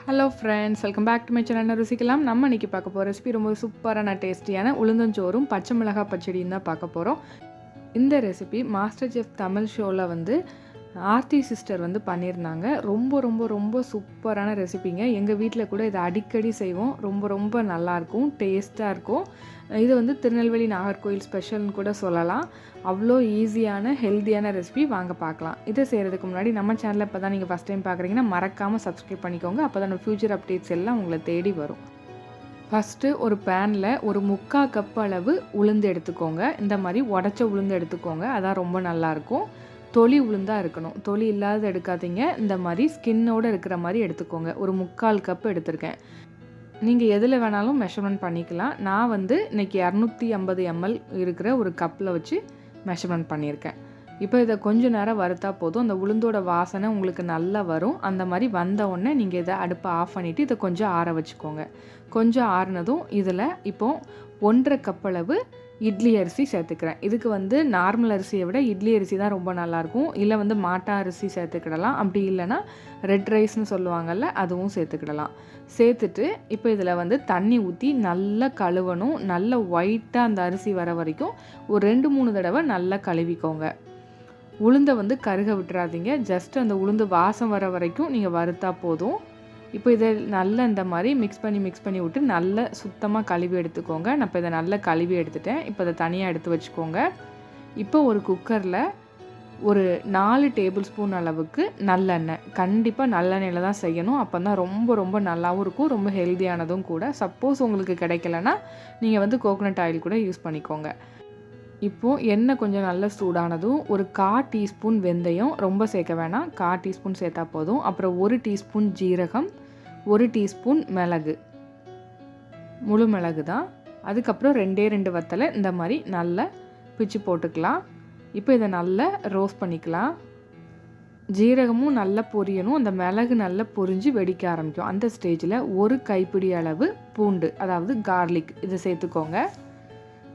Hello friends, welcome back to my channel Rusikkalam. நம்ம இன்னைக்கு பார்க்க போற ரெசிபி ரொம்ப சூப்பரான டேஸ்டியான உளுந்தன் சோறும் பச்சைமிளகாய் பச்சடியும் தான் பார்க்க போறோம். இந்த ரெசிபி Masterchef தமிழ் ஷோல ஆர்த்தி சிஸ்டர் பண்ணியிருந்தாங்க. ரொம்ப சூப்பரான ரெசிபிங்க. எங்கள் வீட்டில் கூட இதை அடிக்கடி செய்வோம். ரொம்ப நல்லாயிருக்கும், டேஸ்ட்டாக இருக்கும். இது திருநெல்வேலி நாகர்கோயில் ஸ்பெஷல்னு கூட சொல்லலாம். அவ்வளோ ஈஸியான ஹெல்த்தியான ரெசிபி வாங்க பார்க்கலாம். இதை செய்கிறதுக்கு முன்னாடி நம்ம சேனலில் இப்போ தான் நீங்கள் ஃபஸ்ட் டைம் பார்க்குறீங்கன்னா மறக்காமல் சப்ஸ்கிரைப் பண்ணிக்கோங்க. அப்போ தான் ஃப்யூச்சர் அப்டேட்ஸ் எல்லாம் உங்களை தேடி வரும். ஃபஸ்ட்டு ஒரு பேனில் ஒரு 3/4 கப் அளவு உளுந்து எடுத்துக்கோங்க. இந்த மாதிரி உடச்ச உளுந்து எடுத்துக்கோங்க, அதான் ரொம்ப நல்லாயிருக்கும். தொளி உளுந்தாக இருக்கணும், தொளி இல்லாத எடுக்காதீங்க. இந்த மாதிரி ஸ்கின்னோடு இருக்கிற மாதிரி எடுத்துக்கோங்க. ஒரு 3/4 கப் எடுத்திருக்கேன். நீங்கள் எதில் வேணாலும் மெஷர்மெண்ட் பண்ணிக்கலாம். நான் இன்றைக்கி 250 ml இருக்கிற ஒரு கப்பில் வச்சு மெஷர்மெண்ட் பண்ணியிருக்கேன். இப்போ இதை கொஞ்சம் நேரம் வறுத்தா போதும். அந்த உளுந்தோட வாசனை உங்களுக்கு நல்லா வரும். அந்த மாதிரி வந்த உடனே நீங்கள் இதை அடுப்பை ஆஃப் பண்ணிவிட்டு இதை கொஞ்சம் ஆற வச்சுக்கோங்க. கொஞ்சம் ஆறினதும் இதில் இப்போது 1/2 கப் அளவு இட்லி அரிசி சேர்த்துக்கிறேன். இதுக்கு நார்மல் அரிசியை விட இட்லி அரிசி தான் ரொம்ப நல்லாயிருக்கும். இல்லை மாட்டா அரிசி சேர்த்துக்கிடலாம். அப்படி இல்லைன்னா ரெட் ரைஸ்னு சொல்லுவாங்கள்ல, அதுவும் சேர்த்துக்கிடலாம். சேர்த்துட்டு இப்போ இதில் தண்ணி ஊற்றி நல்லா கழுவணும். நல்லா ஒயிட்டாக அந்த அரிசி வர வரைக்கும் ஒரு 2-3 தடவை நல்லா கழுவிக்கோங்க. உளுந்தை கருக விட்டுறாதீங்க. ஜஸ்ட் அந்த உளுந்து வாசம் வர வரைக்கும் நீங்கள் வறுத்தா போதும். இப்போ இதை நல்லா இந்த மாதிரி மிக்ஸ் பண்ணி விட்டு நல்லா சுத்தமாக கழுவி எடுத்துக்கோங்க. நான் இப்போ இதை நல்லா கழுவி எடுத்துட்டேன். இப்போ இதை தனியாக எடுத்து வச்சுக்கோங்க. இப்போ ஒரு குக்கரில் ஒரு 4 டேபிள் ஸ்பூன் அளவுக்கு நல்லெண்ணெய், கண்டிப்பாக நல்லெண்ணெயில் தான் செய்யணும். அப்போ தான் ரொம்ப நல்லாவும் இருக்கும், ரொம்ப ஹெல்த்தியானதும் கூட. சப்போஸ் உங்களுக்கு கிடைக்கலன்னா நீங்கள் கோகோனட் ஆயில் கூட யூஸ் பண்ணிக்கோங்க. இப்போது எண்ணெய் கொஞ்சம் நல்லா சூடானதும் ஒரு 1/4 டீஸ்பூன் வெந்தயம், ரொம்ப சேர்க்க வேணாம், 1/4 டீஸ்பூன் சேர்த்தா போதும். அப்புறம் 1 டீஸ்பூன் ஜீரகம், 1 டீஸ்பூன் மிளகு, முழு மிளகு தான். அதுக்கப்புறம் 2 வத்தலை இந்த மாதிரி நல்லா பிச்சு போட்டுக்கலாம். இப்போ இதை நல்லா ரோஸ்ட் பண்ணிக்கலாம். ஜீரகமும் நல்லா பொரியணும், அந்த மிளகு நல்லா பொரிஞ்சு வெடிக்க ஆரம்பிக்கும். அந்த ஸ்டேஜில் ஒரு கைப்பிடி அளவு பூண்டு, அதாவது கார்லிக், இதை சேர்த்துக்கோங்க.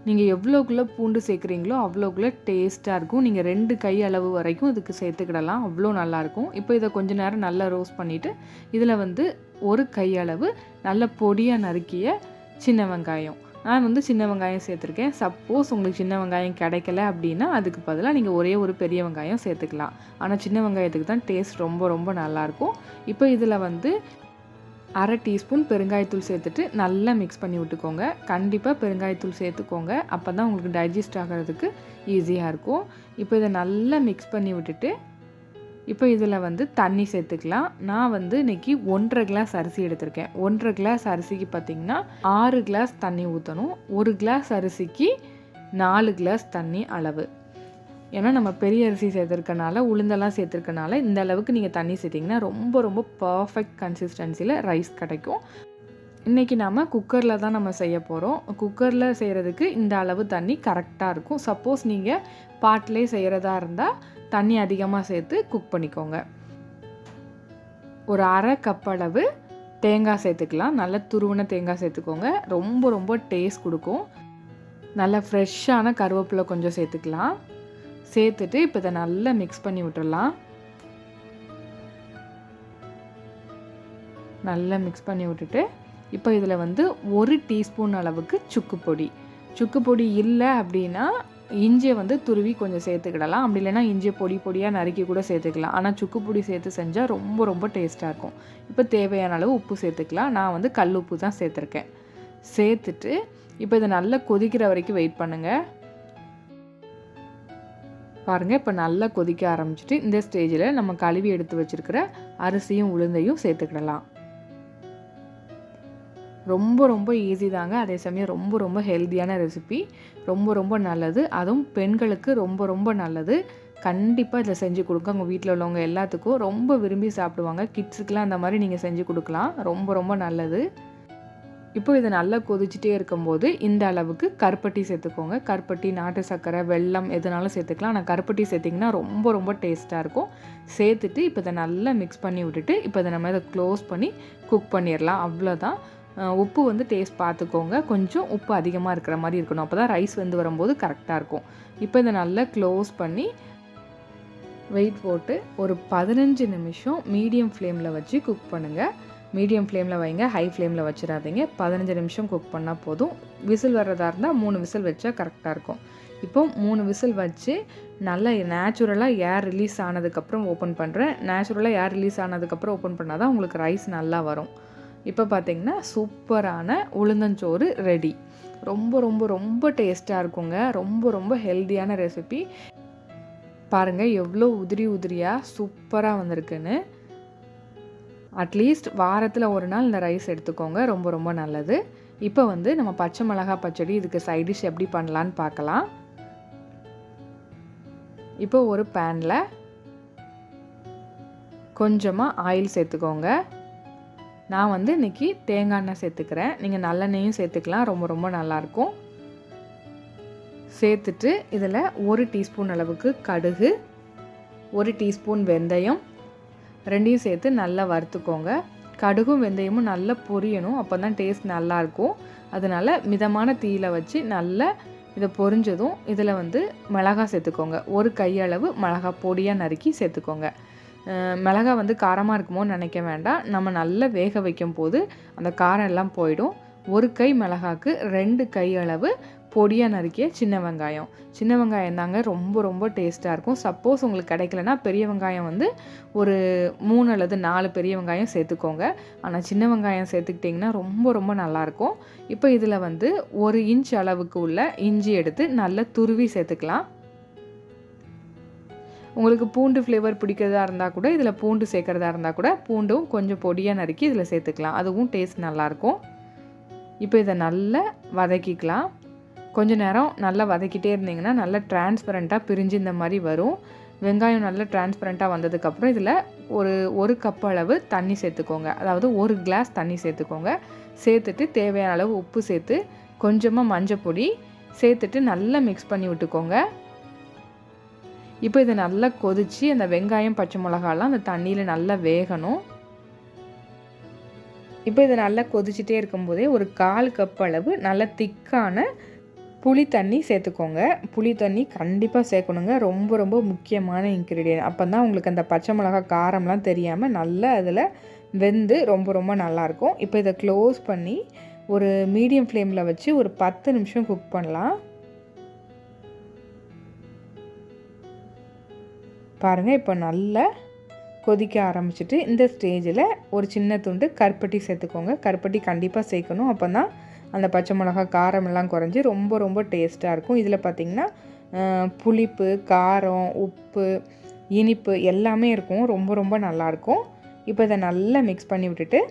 நீங்கள் எவ்வளோக்குள்ளே பூண்டு சேர்க்குறீங்களோ அவ்வளோக்குள்ளே டேஸ்ட்டாக இருக்கும். நீங்கள் 2 கை அளவு வரைக்கும் இதுக்கு சேர்த்துக்கிடலாம், அவ்வளோ நல்லாயிருக்கும். இப்போ இதை கொஞ்சம் நேரம் நல்லா ரோஸ்ட் பண்ணிவிட்டு இதில் ஒரு கை அளவு நல்ல பொடியாக நறுக்கிய சின்ன வெங்காயம், நான் சின்ன வெங்காயம் சேர்த்துருக்கேன். சப்போஸ் உங்களுக்கு சின்ன வெங்காயம் கிடைக்கல அப்படின்னா அதுக்கு பதிலாக நீங்கள் ஒரே ஒரு பெரிய வெங்காயம் சேர்த்துக்கலாம். ஆனால் சின்ன வெங்காயத்துக்கு தான் டேஸ்ட் ரொம்ப நல்லாயிருக்கும். இப்போ இதில் 1/2 டீஸ்பூன் பெருங்காயத்தூள் சேர்த்துட்டு நல்லா மிக்ஸ் பண்ணி விட்டுக்கோங்க. கண்டிப்பாக பெருங்காயத்தூள் சேர்த்துக்கோங்க, அப்போ தான் உங்களுக்கு டைஜஸ்ட் ஆகிறதுக்கு ஈஸியாக இருக்கும். இப்போ இதை நல்லா மிக்ஸ் பண்ணி விட்டுட்டு இப்போ இதில் தண்ணி சேர்த்துக்கலாம். நான் இன்றைக்கி 1/2 கிளாஸ் அரிசி எடுத்திருக்கேன். 1/2 கிளாஸ் அரிசிக்கு பார்த்திங்கன்னா 6 கிளாஸ் தண்ணி ஊற்றணும். 1 கிளாஸ் அரிசிக்கு 4 கிளாஸ் தண்ணி அளவு. ஏன்னா நம்ம பெரிய அரிசி சேர்த்துருக்கனால, உளுந்தெல்லாம் சேர்த்துருக்கனால இந்த அளவுக்கு நீங்கள் தண்ணி சேர்த்திங்கன்னா ரொம்ப பர்ஃபெக்ட் கன்சிஸ்டன்சியில் ரைஸ் கிடைக்கும். இன்றைக்கி நாம் குக்கரில் தான் நம்ம செய்ய போகிறோம். குக்கரில் செய்கிறதுக்கு இந்த அளவு தண்ணி கரெக்டாக இருக்கும். சப்போஸ் நீங்கள் பாட்டிலே செய்கிறதா இருந்தால் தண்ணி அதிகமாக சேர்த்து குக் பண்ணிக்கோங்க. ஒரு 1/2 கப் அளவு தேங்காய் சேர்த்துக்கலாம். நல்லா துருவின தேங்காய் சேர்த்துக்கோங்க, ரொம்ப டேஸ்ட் கொடுக்கும். நல்லா ஃப்ரெஷ்ஷான கருவேப்பிலை கொஞ்சம் சேர்த்துக்கலாம். சேர்த்துட்டு இப்போ இதை நல்லா மிக்ஸ் பண்ணி விட்டுடலாம். நல்லா மிக்ஸ் பண்ணி விட்டுட்டு இப்போ இதில் 1 டீஸ்பூன் அளவுக்கு சுக்கு பொடி இல்லை அப்படின்னா இஞ்சியை துருவி கொஞ்சம் சேர்த்துக்கிடலாம். அப்படி இல்லைன்னா இஞ்சியை பொடியாக நறுக்கி கூட சேர்த்துக்கலாம். ஆனால் சுக்கு பொடி சேர்த்து செஞ்சால் ரொம்ப டேஸ்ட்டாக இருக்கும். இப்போ தேவையான அளவு உப்பு சேர்த்துக்கலாம். நான் கல் உப்பு தான் சேர்த்துருக்கேன். சேர்த்துட்டு இப்போ இதை நல்லா கொதிக்கிற வரைக்கும் வெயிட் பண்ணுங்கள். பாருங்கள், இப்போ நல்லா கொதிக்க ஆரம்பிச்சிட்டு இந்த ஸ்டேஜில் நம்ம கழுவி எடுத்து வச்சுருக்கிற அரிசியும் உளுந்தையும் சேர்த்துக்கிடலாம். ரொம்ப ஈஸி தாங்க, அதே சமயம் ரொம்ப ஹெல்த்தியான ரெசிபி, ரொம்ப நல்லது. அதுவும் பெண்களுக்கு ரொம்ப நல்லது. கண்டிப்பாக இதை செஞ்சு கொடுங்க. உங்கள் வீட்டில் உள்ளவங்க எல்லாத்துக்கும் ரொம்ப விரும்பி சாப்பிடுவாங்க. கிட்ஸுக்கெலாம் அந்த மாதிரி நீங்கள் செஞ்சு கொடுக்கலாம், ரொம்ப நல்லது. இப்போ இதை நல்லா கொதிச்சுட்டே இருக்கும்போது இந்த அளவுக்கு கருப்பட்டி சேர்த்துக்கோங்க. கருப்பட்டி, நாட்டு சர்க்கரை, வெல்லம் எதுனாலும் சேர்த்துக்கலாம். ஆனால் கருப்பட்டி சேர்த்திங்கன்னா ரொம்ப டேஸ்ட்டாக இருக்கும். சேர்த்துட்டு இப்போ இதை நல்லா மிக்ஸ் பண்ணி விட்டுட்டு இப்போ இதை நம்ம இதை க்ளோஸ் பண்ணி குக் பண்ணிடலாம். அவ்வளோதான். உப்பு டேஸ்ட் பார்த்துக்கோங்க. கொஞ்சம் உப்பு அதிகமாக இருக்கிற மாதிரி இருக்கணும், அப்போ தான் ரைஸ் வரும்போது கரெக்டாக இருக்கும். இப்போ இதை நல்லா க்ளோஸ் பண்ணி வெயிட் போட்டு ஒரு 15 நிமிஷம் மீடியம் ஃப்ளேமில் வச்சு குக் பண்ணுங்கள். மீடியம் ஃப்ளேமில் வைங்க, ஹை ஃப்ளேமில் வச்சிடாதீங்க. 15 நிமிஷம் குக் பண்ணால் போதும். விசில் வர்றதா இருந்தால் 3 விசில் வச்சா கரெக்டாக இருக்கும். இப்போ 3 விசில் வச்சு நல்லா நேச்சுரலாக ஏர் ரிலீஸ் ஆனதுக்கப்புறம் ஓப்பன் பண்ணுறேன். நேச்சுரலாக ஏர் ரிலீஸ் ஆனதுக்கப்புறம் ஓப்பன் பண்ணால் தான் உங்களுக்கு ரைஸ் நல்லா வரும். இப்போ பார்த்திங்கன்னா சூப்பரான உளுந்தஞ்சோறு ரெடி. ரொம்ப ரொம்ப ரொம்ப டேஸ்ட்டாக இருக்குங்க. ரொம்ப ரொம்ப ஹெல்த்தியான ரெசிபி. பாருங்கள் எவ்வளோ உதிரி உதிரியாக சூப்பராக வந்திருக்குன்னு. அட்லீஸ்ட் வாரத்தில் ஒரு நாள் இந்த ரைஸ் எடுத்துக்கோங்க, ரொம்ப ரொம்ப நல்லது. இப்போ நம்ம பச்சை மிளகாய் பச்சடி இதுக்கு சைட் டிஷ் எப்படி பண்ணலான்னு பார்க்கலாம். இப்போ ஒரு பேனில் கொஞ்சமாக ஆயில் சேர்த்துக்கோங்க. நான் இன்றைக்கி தேங்காய் எண்ணெய் சேர்த்துக்கிறேன். நீங்கள் நல்லெண்ணெயும் சேர்த்துக்கலாம், ரொம்ப ரொம்ப நல்லாயிருக்கும். சேர்த்துட்டு இதில் 1 டீஸ்பூன் அளவுக்கு கடுகு, 1 டீஸ்பூன் வெந்தயம் ரெண்டையும் சேர்த்து நல்லா வறுத்துக்கோங்க. கடுகும் வெந்தயமும் நல்லா பொரியணும், அப்போ தான் டேஸ்ட் நல்லாயிருக்கும். அதனால் மிதமான தீயில் வச்சு நல்லா இதை பொரிஞ்சதும் இதில் மிளகாய் சேர்த்துக்கோங்க. 1 கையளவு மிளகாய் பொடியாக நறுக்கி சேர்த்துக்கோங்க. மிளகாய் காரமாக இருக்குமோன்னு நினைக்க வேண்டாம். நம்ம நல்லா வேக வைக்கும் போது அந்த காரம் எல்லாம் போயிடும். 1 கை மிளகாய்க்கு 2 கையளவு பொடியாக நறுக்கிய சின்ன வெங்காயம். சின்ன வெங்காயம் தாங்க ரொம்ப ரொம்ப டேஸ்ட்டாக இருக்கும். சப்போஸ் உங்களுக்கு கிடைக்கலனா பெரிய வெங்காயம் ஒரு 3 அல்லது 4 பெரிய வெங்காயம் சேர்த்துக்கோங்க. ஆனால் சின்ன வெங்காயம் சேர்த்துக்கிட்டிங்கன்னா ரொம்ப ரொம்ப நல்லாயிருக்கும். இப்போ இதில் 1 இன்ச் அளவுக்கு உள்ள இஞ்சி எடுத்து நல்லா துருவி சேர்த்துக்கலாம். உங்களுக்கு பூண்டு ஃப்ளேவர் பிடிக்கிறதா இருந்தால் கூட இதில் பூண்டு சேர்க்குறதா இருந்தால் கூட பூண்டும் கொஞ்சம் பொடியாக நறுக்கி இதில் சேர்த்துக்கலாம், அதுவும் டேஸ்ட் நல்லாயிருக்கும். இப்போ இதை நல்லா வதக்கிக்கலாம். கொஞ்சம் நேரம் நல்லா வதக்கிட்டே இருந்தீங்கன்னா நல்லா டிரான்ஸ்பரண்ட்டாக பிரிஞ்சு இந்த மாதிரி வரும். வெங்காயம் நல்லா டிரான்ஸ்பரண்ட்டாக வந்ததுக்கப்புறம் இதில் ஒரு கப் அளவு தண்ணி சேர்த்துக்கோங்க. அதாவது 1 கிளாஸ் தண்ணி சேர்த்துக்கோங்க. சேர்த்துட்டு தேவையான அளவு உப்பு சேர்த்து கொஞ்சமாக மஞ்சள் பொடி சேர்த்துட்டு நல்லா மிக்ஸ் பண்ணி விட்டுக்கோங்க. இப்போ இதை நல்லா கொதித்து அந்த வெங்காயம் பச்சை மிளகாலாம் அந்த தண்ணியில் நல்லா வேகணும். இப்போ இதை நல்லா கொதிச்சுட்டே இருக்கும்போதே ஒரு 1/4 கப் அளவு நல்ல திக்கான புளி தண்ணி சேர்த்துக்கோங்க. புளி தண்ணி கண்டிப்பாக சேர்க்கணுங்க, ரொம்ப ரொம்ப முக்கியமான இன்க்ரீடியன்ட். அப்போ தான் உங்களுக்கு அந்த பச்சை மிளகா காரம்லாம் தெரியாமல் நல்லா அதில் வெந்து ரொம்ப ரொம்ப நல்லாயிருக்கும். இப்போ இதை க்ளோஸ் பண்ணி ஒரு மீடியம் ஃப்ளேமில் வச்சு ஒரு 10 நிமிஷம் குக் பண்ணலாம். பாருங்கள் இப்போ நல்லா கொதிக்க ஆரம்பிச்சிட்டு இந்த ஸ்டேஜில் ஒரு சின்ன துண்டு கருப்பட்டி சேர்த்துக்கோங்க. கருப்பட்டி கண்டிப்பாக சேர்க்கணும், அப்போ தான் அந்த பச்சை மிளகா காரமெல்லாம் குறைஞ்சி ரொம்ப ரொம்ப டேஸ்ட்டாக இருக்கும். இதில் பார்த்திங்கன்னா புளிப்பு, காரம், உப்பு, இனிப்பு எல்லாமே இருக்கும், ரொம்ப ரொம்ப நல்லாயிருக்கும். இப்போ இதை நல்லா மிக்ஸ் பண்ணி விட்டுட்டு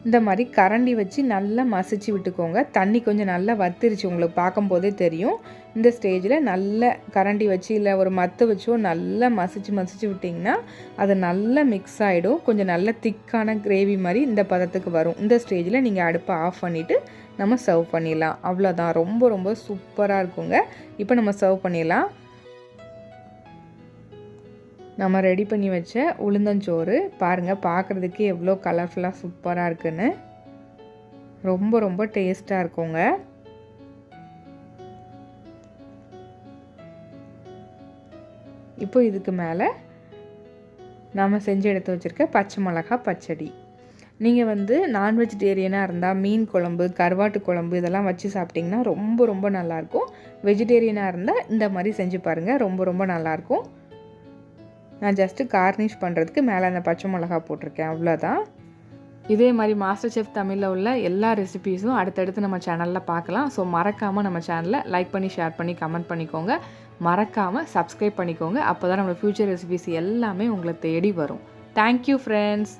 இந்த மாதிரி கரண்டி வச்சு நல்லா மசிச்சு விட்டுக்கோங்க. தண்ணி கொஞ்சம் நல்லா வத்திருச்சு, உங்களுக்கு பார்க்கும்போதே தெரியும். இந்த ஸ்டேஜில் நல்ல கரண்டி வச்சு இல்லை ஒரு மத்து வச்சோ நல்லா மசிச்சு விட்டிங்கன்னா அது நல்லா மிக்ஸ் ஆகிடும். கொஞ்சம் நல்ல திக்கான கிரேவி மாதிரி இந்த பதத்துக்கு வரும். இந்த ஸ்டேஜில் நீங்கள் அடுப்பை ஆஃப் பண்ணிவிட்டு நம்ம சர்வ் பண்ணிடலாம். அவ்வளோதான், ரொம்ப ரொம்ப சூப்பராக இருக்குங்க. இப்போ நம்ம சர்வ் பண்ணிடலாம். நம்ம ரெடி பண்ணி வச்ச உளுந்தஞ்சோறு பாருங்கள், பார்க்குறதுக்கு எவ்வளோ கலர்ஃபுல்லாக சூப்பராக இருக்குன்னு. ரொம்ப ரொம்ப டேஸ்ட்டாக இருக்குங்க. இப்போ இதுக்கு மேலே நாம் செஞ்சு எடுத்து வச்சுருக்க பச்சை மிளகா பச்சடி. நீங்கள் நான் வெஜிடேரியனாக இருந்தால் மீன் குழம்பு, கருவாட்டு குழம்பு இதெல்லாம் வச்சு சாப்பிட்டிங்கன்னா ரொம்ப ரொம்ப நல்லாயிருக்கும். வெஜிடேரியனாக இருந்தால் இந்த மாதிரி செஞ்சு பாருங்கள், ரொம்ப ரொம்ப நல்லாயிருக்கும். நான் ஜஸ்ட்டு கார்னிஷ் பண்ணுறதுக்கு மேலே அந்த பச்சை மிளகா போட்டிருக்கேன், அவ்வளோதான். இதே மாதிரி மாஸ்டர் செஃப் தமிழில் உள்ள எல்லா ரெசிபீஸும் அடுத்தடுத்து நம்ம சேனலில் பார்க்கலாம். ஸோ மறக்காமல் நம்ம சேனலை லைக் பண்ணி, ஷேர் பண்ணி, கமெண்ட் பண்ணிக்கோங்க. மறக்காமல் சப்ஸ்கிரைப் பண்ணிக்கோங்க. அப்போ தான் நம்மளோட ஃப்யூச்சர் ரெசிபீஸ் எல்லாமே உங்களை தேடி வரும். Thank you friends.